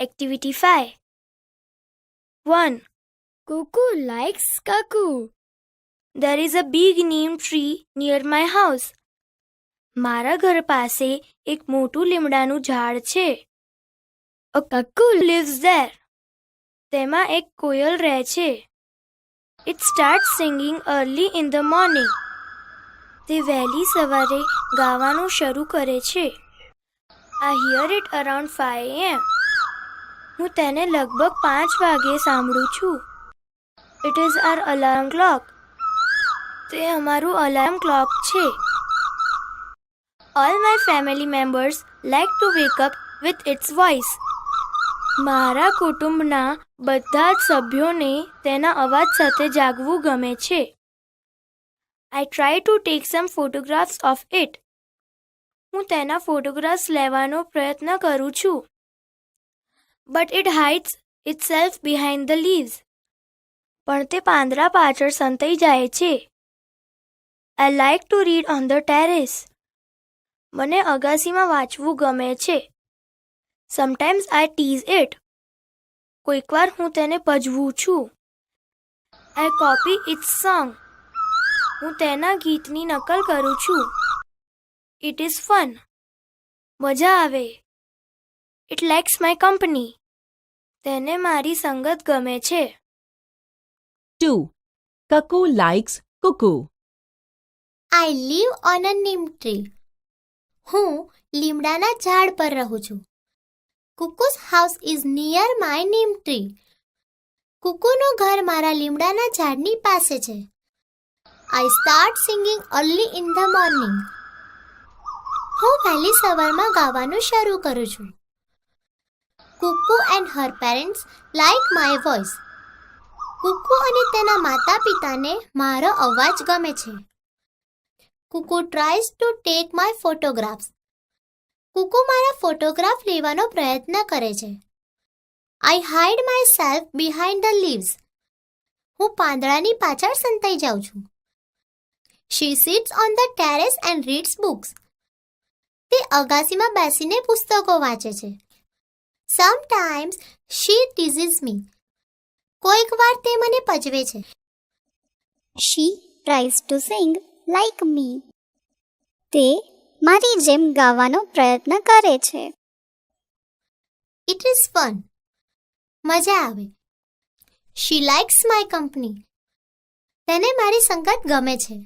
Activity 5. 1. Cuckoo likes cuckoo. There is a big neem tree near my house. મારા ઘર પાસે એક મોટું લીમડાનું ઝાડ છે. A cuckoo lives there. તેમાં એક કોયલ રહે છે. It starts singing early in the morning. તે વહેલી સવારે ગાવાનું શરૂ કરે છે. I hear it around 5 a.m. હું તેને લગભગ 5 વાગે સાંભળું છું. It is our alarm clock. તે અમારું અલાર્મ ક્લોક છે. All my family members like to wake up with its voice. મારા કુટુંબના બધા જ સભ્યોને તેના અવાજ સાથે જાગવું ગમે છે. I try to take some photographs of it. હું તેના ફોટોગ્રાફ્સ લેવાનો પ્રયત્ન કરું છું. But it hides itself behind the leaves. પણ તે પાંદડા પાછળ સંતાઈ જાય છે. I like to read on the terrace. મને અગાસીમાં વાંચવું ગમે છે. Sometimes I tease it. કોઈકવાર હું તેને પજવું છું. I copy its song. હું તેના ગીતની નકલ કરું છું. It is fun. મજા આવે. It likes my company. તેને મારી સંગત ગમે છે. 2. Cuckoo likes cuckoo. I live on a neem tree. હું લીમડાના ઝાડ પર રહું છું. Cuckoo's house is near my neem tree. કુકુનું ઘર મારા લીમડાના ઝાડની પાસે છે. I start singing early in the morning. હું વહેલી સવારમાં ગાવાનું શરૂ કરું છું. Cuckoo and her parents like my voice. કુકુ અને તેના માતા પિતાને મારો અવાજ ગમે છે. Cuckoo tries to take my photographs. કુકુ મારા ફોટોગ્રાફ લેવાનો પ્રયત્ન કરે છે. I hide myself behind the leaves. હું પાંદડાની પાછળ સંતાઈ જાઉં છું. She sits on the terrace and reads books. તે અગાસીમાં બેસીને પુસ્તકો વાંચે છે. Sometimes she teases me. કોઈક વાર તે મને પજવે છે. She tries to sing like me. તે મારી જેમ ગાવાનો પ્રયત્ન કરે છે. It is fun. મજા આવે. She likes my company. તેને મારી સંગત ગમે છે.